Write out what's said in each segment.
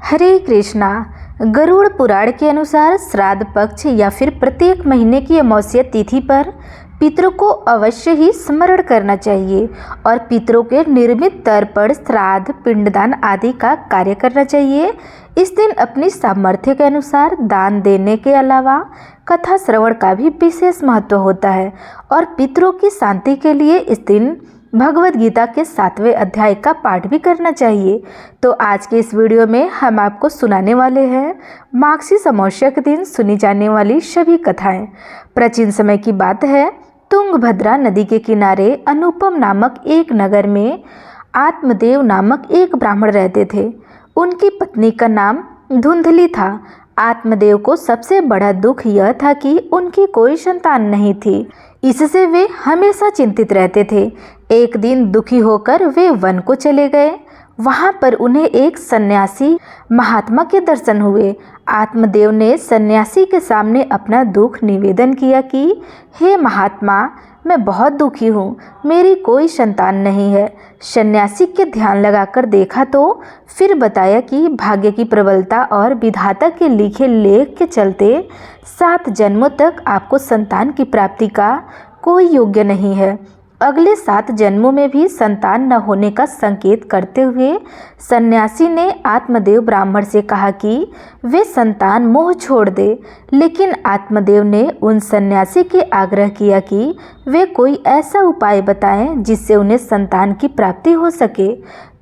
हरे कृष्णा। गरुड़ पुराण के अनुसार श्राद्ध पक्ष या फिर प्रत्येक महीने की अमावस्या तिथि पर पितरों को अवश्य ही स्मरण करना चाहिए और पितरों के निर्मित तर्पण, श्राद्ध, पिंडदान आदि का कार्य करना चाहिए। इस दिन अपनी सामर्थ्य के अनुसार दान देने के अलावा कथा श्रवण का भी विशेष महत्व होता है और पितरों की शांति के लिए इस दिन भगवद गीता के 7वें अध्याय का पाठ भी करना चाहिए। तो आज के इस वीडियो में हम आपको सुनाने वाले हैं माघशी अमावस्या के दिन सुनी जाने वाली सभी कथाएं। प्राचीन समय की बात है, तुंगभद्रा नदी के किनारे अनुपम नामक एक नगर में आत्मदेव नामक एक ब्राह्मण रहते थे। उनकी पत्नी का नाम धुंधली था। आत्मदेव को सबसे बड़ा दुख यह था कि उनकी कोई संतान नहीं थी। इससे वे हमेशा चिंतित रहते थे। एक दिन दुखी होकर वे वन को चले गए। वहां पर उन्हें एक सन्यासी महात्मा के दर्शन हुए। आत्मदेव ने सन्यासी के सामने अपना दुख निवेदन किया कि हे महात्मा, मैं बहुत दुखी हूँ, मेरी कोई संतान नहीं है। सन्यासी के ध्यान लगाकर देखा तो फिर बताया कि भाग्य की प्रबलता और विधाता के लिखे लेख के चलते 7 जन्मों तक आपको संतान की प्राप्ति का कोई योग्य नहीं है। अगले 7 जन्मों में भी संतान न होने का संकेत करते हुए सन्यासी ने आत्मदेव ब्राह्मण से कहा कि वे संतान मोह छोड़ दे। लेकिन आत्मदेव ने उन सन्यासी के आग्रह किया कि वे कोई ऐसा उपाय बताएं जिससे उन्हें संतान की प्राप्ति हो सके।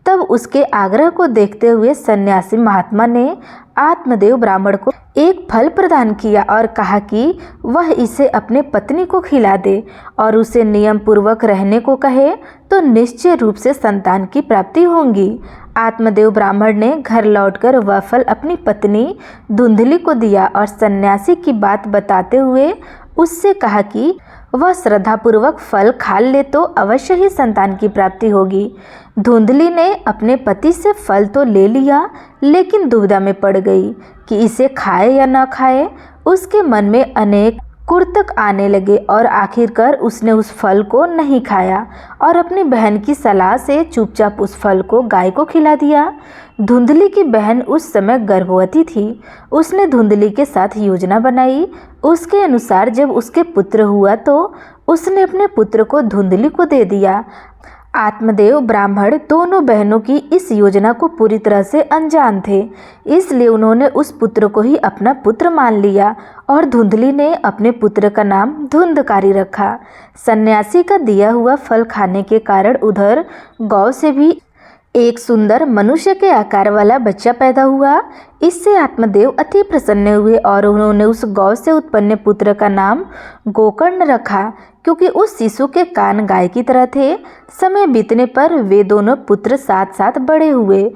तब उसके आग्रह को देखते हुए सन्यासी महात्मा ने आत्मदेव ब्राह्मण को एक फल प्रदान किया और कहा कि वह इसे अपने पत्नी को खिला दे और उसे नियम पूर्वक रहने को कहे तो निश्चय रूप से संतान की प्राप्ति होगी। आत्मदेव ब्राह्मण ने घर लौटकर वह फल अपनी पत्नी धुंधली को दिया और सन्यासी की बात बताते हुए उससे कहा कि वह श्रद्धापूर्वक फल खा ले तो अवश्य ही संतान की प्राप्ति होगी। धुंधली ने अपने पति से फल तो ले लिया, लेकिन दुविधा में पड़ गई कि इसे खाए या न खाए। उसके मन में अनेक कुर्तक आने लगे और आखिरकार उसने उस फल को नहीं खाया और अपनी बहन की सलाह से चुपचाप उस फल को गाय को खिला दिया। धुंधली की बहन उस समय गर्भवती थी। उसने धुंधली के साथ योजना बनाई। उसके अनुसार जब उसके पुत्र हुआ तो उसने अपने पुत्र को धुंधली को दे दिया। आत्मदेव ब्राह्मण दोनों बहनों की इस योजना को पूरी तरह से अनजान थे, इसलिए उन्होंने उस पुत्र को ही अपना पुत्र मान लिया और धुंधली ने अपने पुत्र का नाम धुंधकारी रखा। सन्यासी का दिया हुआ फल खाने के कारण उधर गौ से भी एक सुंदर मनुष्य के आकार वाला बच्चा पैदा हुआ। इससे आत्मदेव अति प्रसन्न हुए और उन्होंने उस गौ से उत्पन्न पुत्र का नाम गोकर्ण रखा, क्योंकि उस शिशु के कान गाय की तरह थे। समय बीतने पर वे दोनों पुत्र साथ साथ बड़े हुए।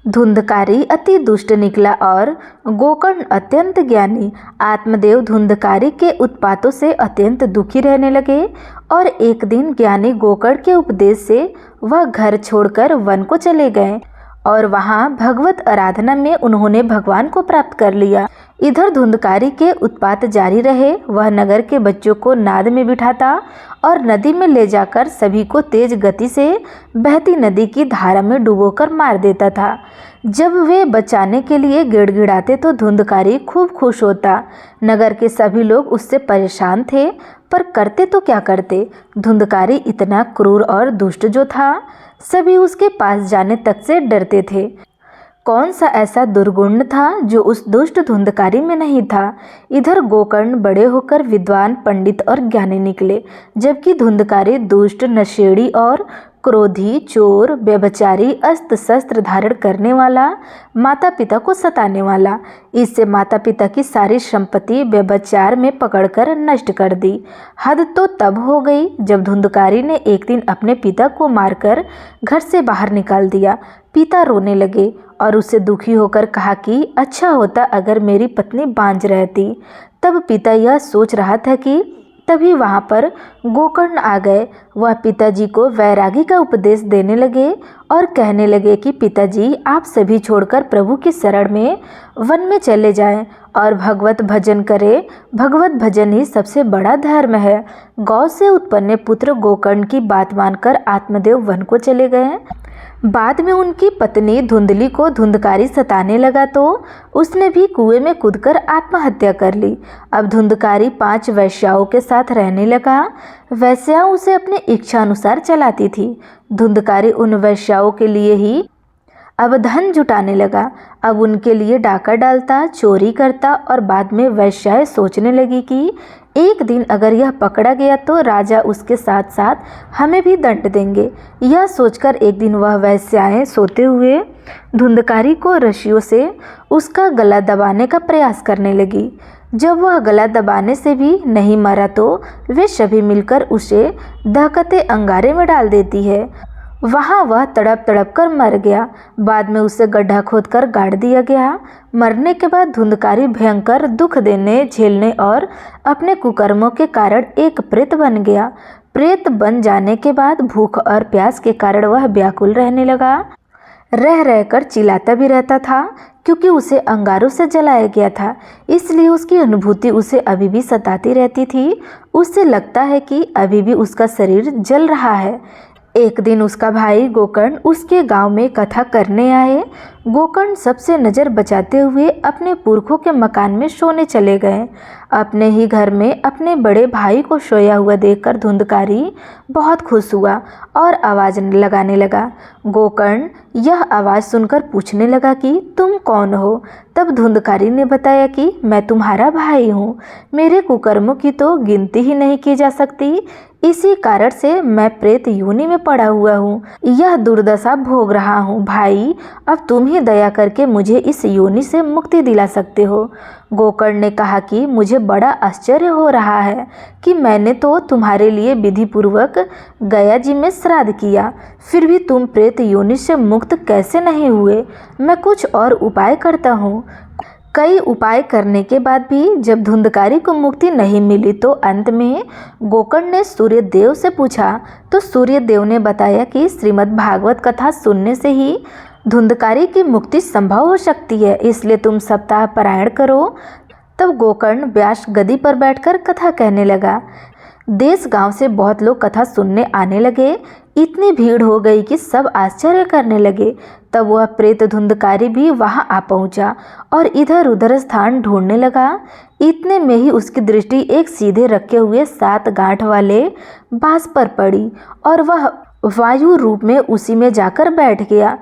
धुंधकारी अति दुष्ट निकला और गोकर्ण अत्यंत ज्ञानी। आत्मदेव धुंधकारी के उत्पातों से अत्यंत दुखी रहने लगे और एक दिन ज्ञानी गोकर्ण के उपदेश से वह घर छोड़कर वन को चले गए और वहां भगवत आराधना में उन्होंने भगवान को प्राप्त कर लिया। इधर धुंधकारी के उत्पात जारी रहे। वह नगर के बच्चों को नाद में बिठाता और नदी में ले जाकर सभी को तेज गति से बहती नदी की धारा में डुबोकर मार देता था। जब वे बचाने के लिए गिड़गिड़ाते तो धुंधकारी खूब खुश होता। नगर के सभी लोग उससे परेशान थे, पर करते तो क्या करते। धुंधकारी इतना क्रूर और दुष्ट जो था, सभी उसके पास जाने तक से डरते थे। कौन सा ऐसा दुर्गुण था जो उस दुष्ट धुंधकारी में नहीं था। इधर गोकर्ण बड़े होकर विद्वान, पंडित और ज्ञानी निकले, जबकि धुंधकारी दुष्ट, नशेड़ी और क्रोधी, चोर, व्यभिचारी, अस्त्र शस्त्र धारण करने वाला, माता पिता को सताने वाला। इससे माता पिता की सारी संपत्ति व्यभिचार में पकड़कर नष्ट कर दी। हद तो तब हो गई जब धुंधकारी ने एक दिन अपने पिता को मारकर घर से बाहर निकाल दिया। पिता रोने लगे और उससे दुखी होकर कहा कि अच्छा होता अगर मेरी पत्नी बांझ रहती। तब पिता यह सोच रहा था कि तभी वहां पर गोकर्ण आ गए। वह पिताजी को वैरागी का उपदेश देने लगे और कहने लगे कि पिताजी, आप सभी छोड़कर प्रभु की शरण में वन में चले जाएं और भगवत भजन करें। भगवत भजन ही सबसे बड़ा धर्म है। गौ से उत्पन्न पुत्र गोकर्ण की बात मानकर आत्मदेव वन को चले गए। बाद में उनकी पत्नी धुंधली को धुंधकारी सताने लगा तो उसने भी कुएं में कूदकर आत्महत्या कर ली। अब धुंधकारी 5 वेश्याओं के साथ रहने लगा। वेश्याएं उसे अपनी इच्छा अनुसार चलाती थी। धुंधकारी उन वेश्याओं के लिए ही अब धन जुटाने लगा। अब उनके लिए डाका डालता, चोरी करता और बाद में वेश्याएं सोचने लगी कि एक दिन अगर यह पकड़ा गया तो राजा उसके साथ साथ हमें भी दंड देंगे। यह सोचकर एक दिन वह वेश्याएं सोते हुए धुंधकारी को रस्सियों से उसका गला दबाने का प्रयास करने लगी। जब वह गला दबाने से भी नहीं मरा तो वे सभी मिलकर उसे दहकते अंगारे में डाल देती है। वहाँ वह तड़प तड़प कर मर गया। बाद में उसे गड्ढा खोदकर गाड़ दिया गया। मरने के बाद धुंधकारी भयंकर दुख देने, झेलने और अपने कुकर्मों के कारण एक प्रेत बन गया। प्रेत बन जाने के बाद भूख और प्यास के कारण वह व्याकुल रहने लगा। रह रहकर चिल्लाता भी रहता था क्योंकि उसे अंगारों से जलाया गया था, इसलिए उसकी अनुभूति उसे अभी भी सताती रहती थी। उसे लगता है कि अभी भी उसका शरीर जल रहा है। एक दिन उसका भाई गोकर्ण उसके गांव में कथा करने आए। गोकर्ण सबसे नज़र बचाते हुए अपने पुरखों के मकान में सोने चले गए। अपने ही घर में अपने बड़े भाई को सोया हुआ देखकर धुंधकारी बहुत खुश हुआ और आवाज़ लगाने लगा। गोकर्ण यह आवाज़ सुनकर पूछने लगा कि तुम कौन हो? तब धुंधकारी ने बताया कि मैं तुम्हारा भाई हूँ। मेरे कुकर्मों की तो गिनती ही नहीं की जा सकती। इसी कारण से मैं प्रेत योनि में पड़ा हुआ हूँ। यह दुर्दशा भोग रहा हूँ। भाई, अब तुम ही दया करके मुझे इस योनि से मुक्ति दिला सकते हो। गोकर्ण ने कहा कि मुझे बड़ा आश्चर्य हो रहा है कि मैंने तो तुम्हारे लिए विधि पूर्वक गया जी में श्राद्ध किया, फिर भी तुम प्रेत योनि से मुक्त कैसे नहीं हुए? मैं कुछ और उपाय करता हूँ। कई उपाय करने के बाद भी जब धुंधकारी को मुक्ति नहीं मिली तो अंत में गोकर्ण ने सूर्य देव से पूछा तो सूर्य देव ने बताया कि श्रीमद् भागवत कथा सुनने से ही धुंधकारी की मुक्ति संभव हो सकती है, इसलिए तुम सप्ताह पारायण करो। तब गोकर्ण व्यास गद्दी पर बैठकर कथा कहने लगा। देश गांव से बहुत लोग कथा सुनने आने लगे। इतनी भीड़ हो गई कि सब आश्चर्य करने लगे। तब वह प्रेत धुंधकारी भी वहां आ पहुंचा और इधर उधर स्थान ढूंढने लगा। इतने में ही उसकी दृष्टि एक सीधे रखे हुए 7 गांठ वाले बांस पर पड़ी और वह वायु रूप में उसी में जाकर बैठ गया।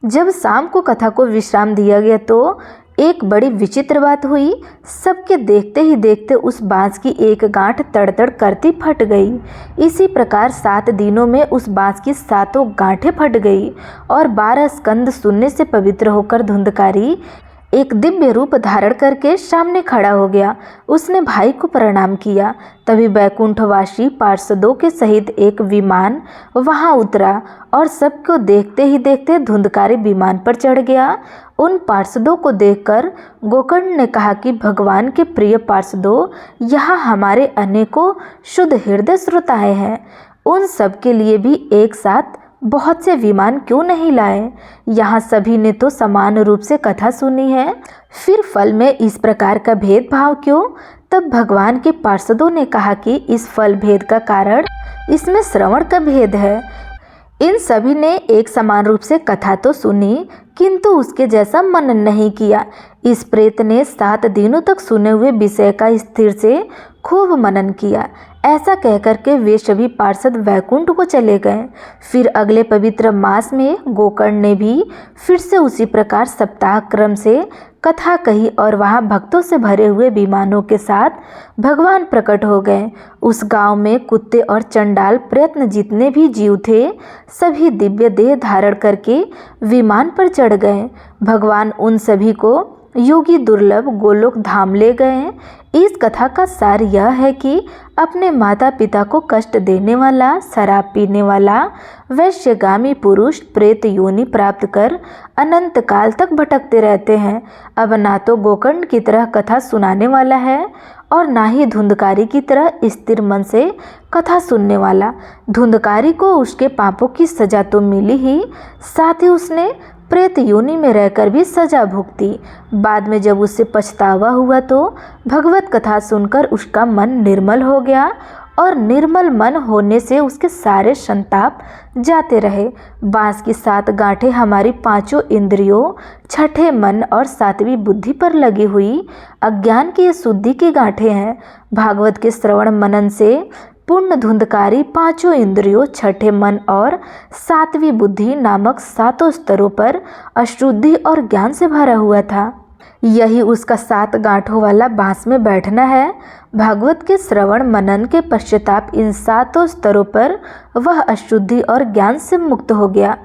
जब शाम को कथा को विश्राम दिया गया तो एक बड़ी विचित्र बात हुई। सबके देखते ही देखते उस बांस की एक गांठ तड़तड़ करती फट गई। इसी प्रकार 7 दिनों में उस बांस की 7 गांठें फट गई और 12 स्कंद सुनने से पवित्र होकर धुंधकारी एक दिव्य रूप धारण करके सामने खड़ा हो गया। उसने भाई को प्रणाम किया। तभी बैकुंठवासी पार्षदों के सहित एक विमान वहां उतरा और सबको देखते ही देखते धुंधकारी विमान पर चढ़ गया। उन पार्षदों को देखकर गोकर्ण ने कहा कि भगवान के प्रिय पार्षदों, यहाँ हमारे अनेकों शुद्ध हृदय श्रोताएं हैं। उन सब के लिए भी एक साथ बहुत से विमान क्यों नहीं लाए? यहाँ सभी ने तो समान रूप से कथा सुनी है, फिर फल में इस प्रकार का भेदभाव क्यों? तब भगवान के पार्षदों ने कहा कि इस फल भेद का कारण इसमें श्रवण का भेद है। इन सभी ने एक समान रूप से कथा तो सुनी किंतु उसके जैसा मनन नहीं किया। इस प्रेत ने 7 दिनों तक सुने हुए विषय का स्थिर से खूब मनन किया। ऐसा कहकर के वे सभी पार्षद वैकुंठ को चले गए। फिर अगले पवित्र मास में गोकर्ण ने भी फिर से उसी प्रकार सप्ताह क्रम से कथा कही और वहाँ भक्तों से भरे हुए विमानों के साथ भगवान प्रकट हो गए। उस गांव में कुत्ते और चंडाल प्रयत्न जितने भी जीव थे सभी दिव्य देह धारण करके विमान पर चढ़ गए। भगवान उन सभी को योगी दुर्लभ गोलोक धाम ले गए। इस कथा का सार यह है कि अपने माता पिता को कष्ट देने वाला, शराब पीने वाला वैश्यगामी पुरुष प्रेत योनि प्राप्त कर अनंत काल तक भटकते रहते हैं। अब ना तो गोकर्ण की तरह कथा सुनाने वाला है और ना ही धुंधकारी की तरह स्थिर मन से कथा सुनने वाला। धुंधकारी को उसके पापों की सजा तो मिली ही, साथ ही उसने प्रेत योनि में रहकर भी सजा भुगती। बाद में जब उससे पछतावा हुआ तो भगवत कथा सुनकर उसका मन निर्मल हो गया और निर्मल मन होने से उसके सारे संताप जाते रहे। बांस की 7 गांठें हमारी 5 इंद्रियों, 6ठे मन और 7वीं बुद्धि पर लगी हुई अज्ञान की शुद्धि की गांठें हैं। भागवत के श्रवण मनन से पूर्ण धुंधकारी 5 इंद्रियों, 6ठे मन और 7वीं बुद्धि नामक 7 स्तरों पर अशुद्धि और ज्ञान से भरा हुआ था। यही उसका 7 गांठों वाला बांस में बैठना है। भागवत के श्रवण मनन के पश्चाताप इन 7 स्तरों पर वह अशुद्धि और ज्ञान से मुक्त हो गया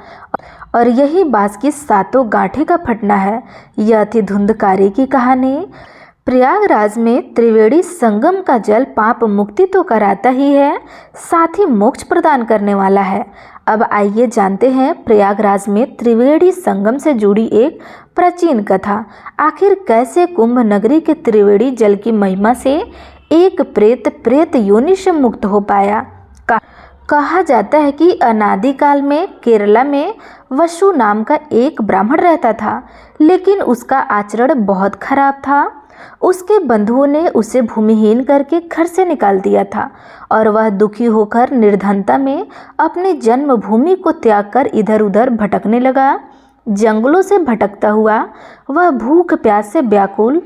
और यही बांस की 7 गांठें का फटना है। यह थी धुंधकारी की कहानी। प्रयागराज में त्रिवेणी संगम का जल पाप मुक्ति तो कराता ही है, साथ ही मोक्ष प्रदान करने वाला है। अब आइए जानते हैं प्रयागराज में त्रिवेणी संगम से जुड़ी एक प्राचीन कथा। आखिर कैसे कुंभ नगरी के त्रिवेणी जल की महिमा से एक प्रेत योनि से मुक्त हो पाया। कहा जाता है कि अनादिकाल में केरला में वसु नाम का एक ब्राह्मण रहता था, लेकिन उसका आचरण बहुत खराब था। उसके बंधुओं ने उसे भूमिहीन करके घर से निकाल दिया था और वह दुखी होकर निर्धनता में अपनी जन्मभूमि को त्याग कर इधर उधर भटकने लगा। जंगलों से भटकता हुआ वह भूख प्यास से व्याकुल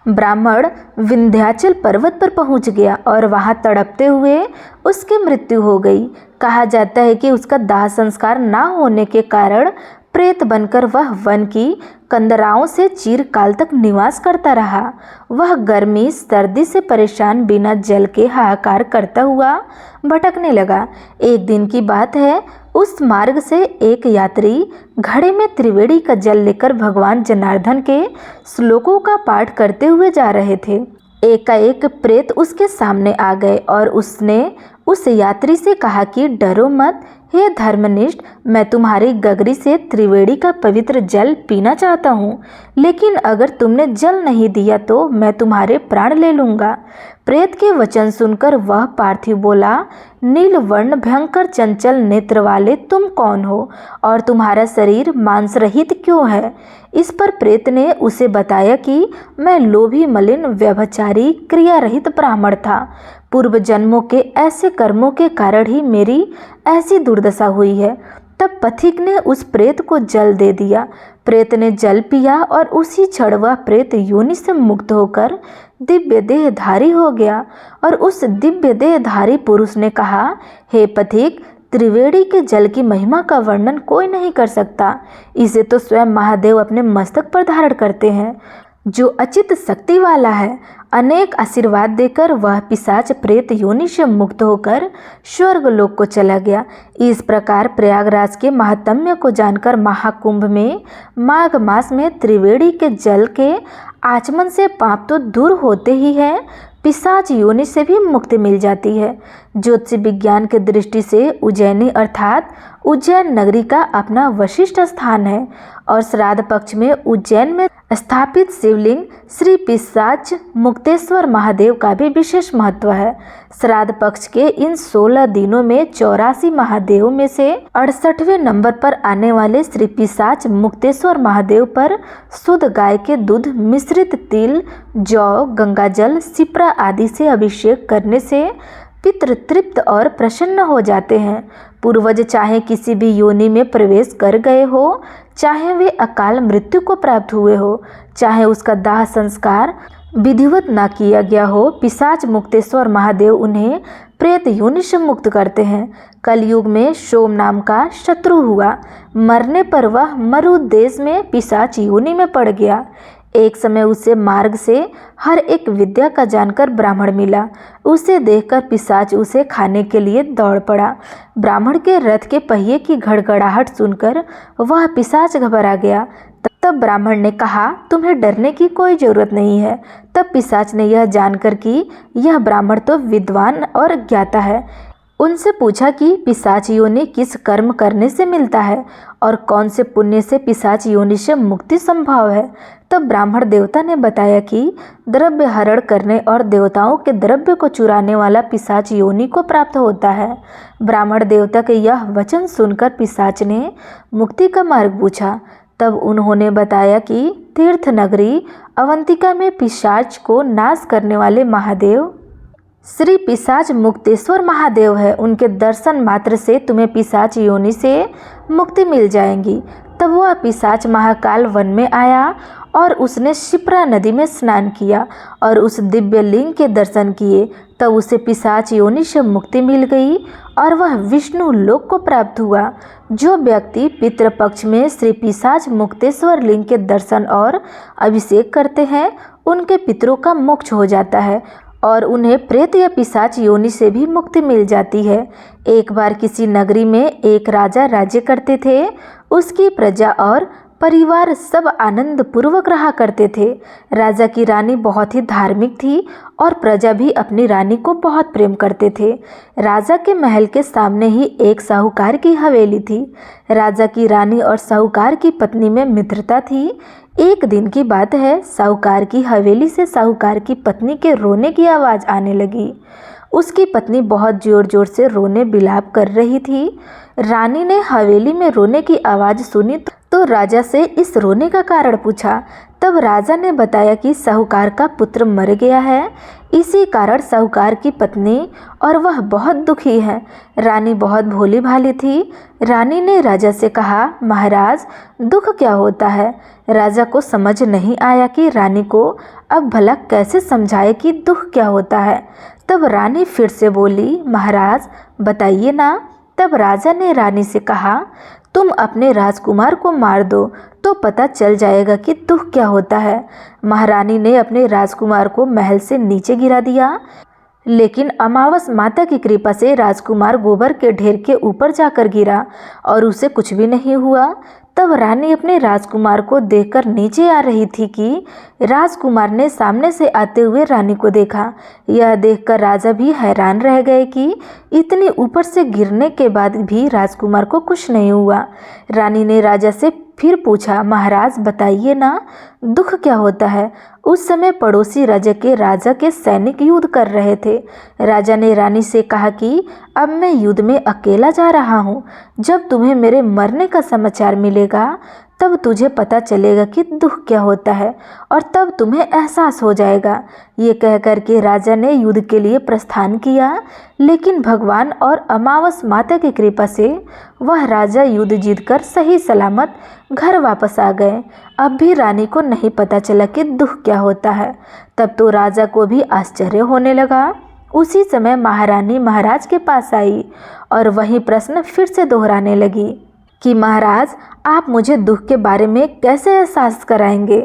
ब्राह्मण विंध्याचल पर्वत पर पहुंच गया और वहां तड़पते हुए उसकी मृत्यु हो गई। कहा जाता है कि उसका दाह संस्कार ना होने के कारण प्रेत बनकर वह वन की कंदराओं से चिरकाल तक निवास करता रहा। वह गर्मी सर्दी से परेशान बिना जल के हाहाकार करता हुआ भटकने लगा। एक दिन की बात है, उस मार्ग से एक यात्री घड़े में त्रिवेणी का जल लेकर भगवान जनार्दन के श्लोकों का पाठ करते हुए जा रहे थे। एकाएक प्रेत उसके सामने आ गए और उसने उस यात्री से कहा कि डरो मत, हे धर्मनिष्ठ, मैं तुम्हारी गगरी से त्रिवेणी का पवित्र जल पीना चाहता हूँ, लेकिन अगर तुमने जल नहीं दिया तो मैं तुम्हारे प्राण ले लूँगा। प्रेत के वचन सुनकर वह पार्थिव बोला, नील वर्ण भयंकर चंचल नेत्र वाले तुम कौन हो और तुम्हारा शरीर मांस रहित क्यों है। इस पर प्रेत ने उसे बताया कि मैं लोभी मलिन व्यभिचारी क्रिया रहित ब्राह्मण था। पूर्व जन्मों के ऐसे कर्मों के कारण ही मेरी ऐसी दुर्दशा हुई है। तब पथिक ने उस प्रेत को जल दे दिया। प्रेत ने जल पिया और उसी क्षण वह प्रेत योनि से मुक्त होकर दिव्य देहधारी हो गया और उस दिव्य देहधारी पुरुष ने कहा, हे पथिक, त्रिवेणी के जल की महिमा का वर्णन कोई नहीं कर सकता। इसे तो स्वयं महादेव अपने मस्तक पर धारण करते हैं, जो अचित शक्ति वाला है। अनेक आशीर्वाद देकर वह पिशाच प्रेत योनि से मुक्त होकर स्वर्ग लोक को चला गया। इस प्रकार प्रयागराज के महात्म्य को जानकर महाकुंभ में माघ मास में त्रिवेणी के जल के आचमन से पाप तो दूर होते ही है, पिशाच योनि से भी मुक्ति मिल जाती है। ज्योतिष विज्ञान के दृष्टि से उज्जैनी अर्थात उज्जैन नगरी का अपना विशिष्ट स्थान है और श्राद्ध पक्ष में उज्जैन में स्थापित शिवलिंग श्री पिशाच मुक्तेश्वर महादेव का भी विशेष महत्व है। श्राद्ध पक्ष के इन 16 दिनों में 84 महादेव में से 68वें नंबर पर आने वाले श्री पिशाच मुक्तेश्वर महादेव पर शुद्ध गाय के दूध मिश्रित तिल, जौ, गंगाजल, सिप्रा आदि से अभिषेक करने से पितृ तृप्त और प्रसन्न हो जाते हैं। पूर्वज चाहे किसी भी योनि में प्रवेश कर गए हो, चाहे वे अकाल मृत्यु को प्राप्त हुए हो, चाहे उसका दाह संस्कार विधिवत ना किया गया हो, पिशाच मुक्तेश्वर महादेव उन्हें प्रेत योनि से मुक्त करते हैं। कलयुग में सोम नाम का शत्रु हुआ। मरने पर वह मरु देश में पिशाच योनि में पड़ गया। एक समय उसे मार्ग से हर एक विद्या का जानकर ब्राह्मण मिला। उसे देखकर पिशाच उसे खाने के लिए दौड़ पड़ा। ब्राह्मण के रथ के पहिए की घड़घड़ाहट सुनकर वह पिशाच घबरा गया। तब ब्राह्मण ने कहा, तुम्हें डरने की कोई जरूरत नहीं है। तब पिशाच ने यह जानकर कि यह ब्राह्मण तो विद्वान और ज्ञाता है, उनसे पूछा कि पिशाच योनि किस कर्म करने से मिलता है और कौन से पुण्य से पिशाच योनि से मुक्ति संभव है। तब ब्राह्मण देवता ने बताया कि द्रव्य हरण करने और देवताओं के द्रव्य को चुराने वाला पिशाच योनि को प्राप्त होता है। ब्राह्मण देवता के यह वचन सुनकर पिशाच ने मुक्ति का मार्ग पूछा। तब उन्होंने बताया कि तीर्थ नगरी अवंतिका में पिशाच को नाश करने वाले महादेव श्री पिशाच मुक्तेश्वर महादेव है, उनके दर्शन मात्र से तुम्हें पिशाच योनि से मुक्ति मिल जाएगी। तब वह पिशाच महाकाल वन में आया और उसने शिप्रा नदी में स्नान किया और उस दिव्य लिंग के दर्शन किए। तब उसे पिशाच योनि से मुक्ति मिल गई और वह विष्णु लोक को प्राप्त हुआ। जो व्यक्ति पितृपक्ष में श्री पिशाच मुक्तेश्वर लिंग के दर्शन और अभिषेक करते हैं, उनके पितरों का मोक्ष हो जाता है और उन्हें प्रेत या पिशाच योनि से भी मुक्ति मिल जाती है। एक बार किसी नगरी में एक राजा राज्य करते थे। उसकी प्रजा और परिवार सब आनंद पूर्वक रहा करते थे। राजा की रानी बहुत ही धार्मिक थी और प्रजा भी अपनी रानी को बहुत प्रेम करते थे। राजा के महल के सामने ही एक साहूकार की हवेली थी। राजा की रानी और साहूकार की पत्नी में मित्रता थी। एक दिन की बात है, साहूकार की हवेली से साहूकार की पत्नी के रोने की आवाज़ आने लगी। उसकी पत्नी बहुत जोर जोर से रोने बिलाप कर रही थी। रानी ने हवेली में रोने की आवाज़ सुनी तो राजा से इस रोने का कारण पूछा। तब राजा ने बताया कि साहूकार का पुत्र मर गया है, इसी कारण साहूकार की पत्नी और वह बहुत दुखी है। रानी बहुत भोली भाली थी। रानी ने राजा से कहा, महाराज दुख क्या होता है। राजा को समझ नहीं आया कि रानी को अब भला कैसे समझाए कि दुख क्या होता है। तब रानी फिर से बोली, महाराज बताइए ना। तब राजा ने रानी से कहा, तुम अपने राजकुमार को मार दो तो पता चल जाएगा कि दुख क्या होता है। महारानी ने अपने राजकुमार को महल से नीचे गिरा दिया, लेकिन अमावस माता की कृपा से राजकुमार गोबर के ढेर के ऊपर जाकर गिरा और उसे कुछ भी नहीं हुआ। तब रानी अपने राजकुमार को देखकर नीचे आ रही थी कि राजकुमार ने सामने से आते हुए रानी को देखा। यह देखकर राजा भी हैरान रह गए कि इतनी ऊपर से गिरने के बाद भी राजकुमार को कुछ नहीं हुआ। रानी ने राजा से फिर पूछा, महाराज बताइए ना, दुख क्या होता है। उस समय पड़ोसी राजा के सैनिक युद्ध कर रहे थे। राजा ने रानी से कहा कि अब मैं युद्ध में अकेला जा रहा हूँ। जब तुम्हें मेरे मरने का समाचार मिलेगा तब तुझे पता चलेगा कि दुख क्या होता है और तब तुम्हें एहसास हो जाएगा। ये कहकर के राजा ने युद्ध के लिए प्रस्थान किया, लेकिन भगवान और अमावस माता की कृपा से वह राजा युद्ध जीतकर सही सलामत घर वापस आ गए। अब भी रानी को नहीं पता चला कि दुख क्या होता है। तब तो राजा को भी आश्चर्य होने लगा। उसी समय महारानी महाराज के पास आई और वही प्रश्न फिर से दोहराने लगी कि महाराज आप मुझे दुख के बारे में कैसे एहसास कराएंगे।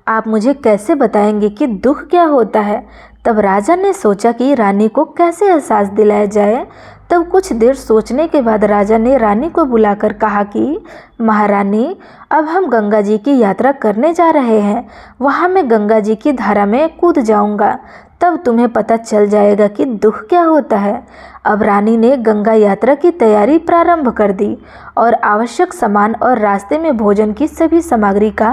आप मुझे कैसे बताएंगे कि दुख क्या होता है। तब राजा ने सोचा कि रानी को कैसे एहसास दिलाया जाए। तब कुछ देर सोचने के बाद राजा ने रानी को बुलाकर कहा कि महारानी, अब हम गंगा जी की यात्रा करने जा रहे हैं। वहाँ मैं गंगा जी की धारा में कूद जाऊँगा, तब तुम्हें पता चल जाएगा कि दुख क्या होता है। अब रानी ने गंगा यात्रा की तैयारी प्रारंभ कर दी और आवश्यक सामान और रास्ते में भोजन की सभी सामग्री का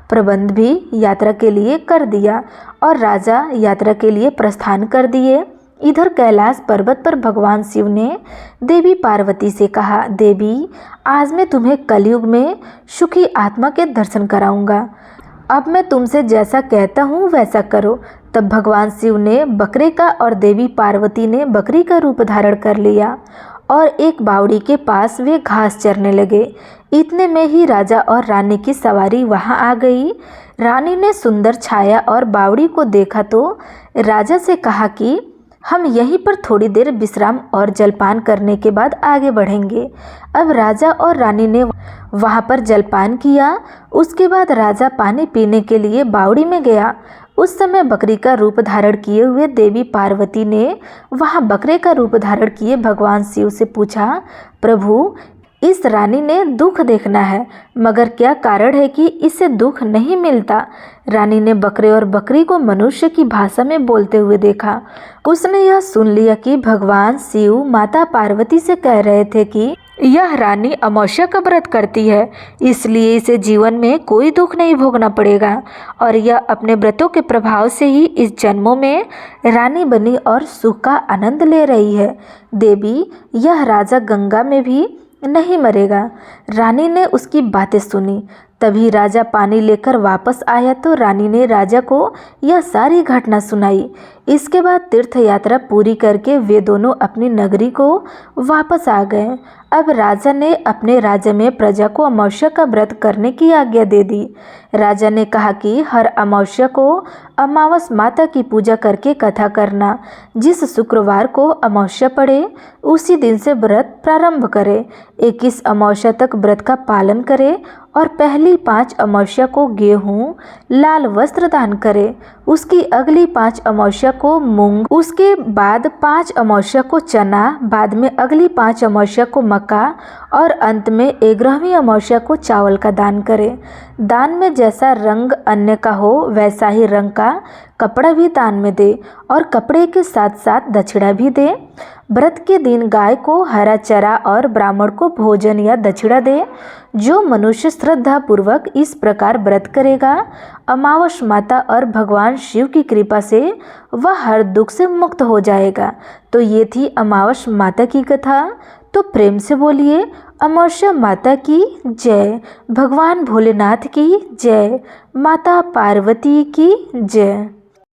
प्रबंध भी यात्रा के लिए कर दिया और राजा यात्रा के लिए प्रस्थान कर दिए। इधर कैलाश पर्वत पर भगवान शिव ने देवी पार्वती से कहा, देवी आज मैं तुम्हें कलयुग में सुखी आत्मा के दर्शन कराऊंगा। अब मैं तुमसे जैसा कहता हूँ वैसा करो। तब भगवान शिव ने बकरे का और देवी पार्वती ने बकरी का रूप धारण कर लिया और एक बावड़ी के पास वे घास चरने लगे। इतने में ही राजा और रानी की सवारी वहां आ गई। रानी ने सुंदर छाया और बावड़ी को देखा तो राजा से कहा कि हम यहीं पर थोड़ी देर विश्राम और जलपान करने के बाद आगे बढ़ेंगे। अब राजा और रानी ने वहां पर जलपान किया। उसके बाद राजा पानी पीने के लिए बावड़ी में गया। उस समय बकरी का रूप धारण किए हुए देवी पार्वती ने वहां बकरे का रूप धारण किए भगवान शिव से पूछा, प्रभु इस रानी ने दुख देखना है, मगर क्या कारण है कि इसे दुख नहीं मिलता। रानी ने बकरे और बकरी को मनुष्य की भाषा में बोलते हुए देखा। उसने यह सुन लिया कि भगवान शिव माता पार्वती से कह रहे थे कि यह रानी अमावस्या का व्रत करती है, इसलिए इसे जीवन में कोई दुख नहीं भोगना पड़ेगा और यह अपने व्रतों के प्रभाव से ही इस जन्मों में रानी बनी और सुख का आनंद ले रही है। देवी यह राजा गंगा में भी नहीं मरेगा। रानी ने उसकी बातें सुनी तभी राजा पानी लेकर वापस आया तो रानी ने राजा को यह सारी घटना सुनाई। इसके बाद तीर्थ यात्रा पूरी करके वे दोनों अपनी नगरी को वापस आ गए। अब राजा ने अपने राज्य में प्रजा को अमावस्या का व्रत करने की आज्ञा दे दी। राजा ने कहा कि हर अमावस्या को अमावस माता की पूजा करके कथा करना। जिस शुक्रवार को अमावस्या पड़े उसी दिन से व्रत प्रारंभ करे। 21 अमावस्या तक व्रत का पालन करे और पहली 5 अमावस्या को गेहूँ लाल वस्त्र दान करे। उसकी अगली 5 अमावस्या को मूंग, उसके बाद 5 अमावस्या को चना, बाद में अगली 5 अमावस्या को मक्का और अंत में 11वीं अमावस्या को चावल का दान करे। दान में जैसा रंग अन्य का हो वैसा ही रंग का कपड़ा भी दान में दे और कपड़े के साथ साथ दक्षिणा भी दे। व्रत के दिन गाय को हरा चरा और ब्राह्मण को भोजन या दक्षिणा दे। जो मनुष्य श्रद्धा पूर्वक इस प्रकार व्रत करेगा, अमावस माता और भगवान शिव की कृपा से वह हर दुख से मुक्त हो जाएगा। तो ये थी अमावस माता की कथा। तो प्रेम से बोलिए अमावस्या माता की जय, भगवान भोलेनाथ की जय, माता पार्वती की जय।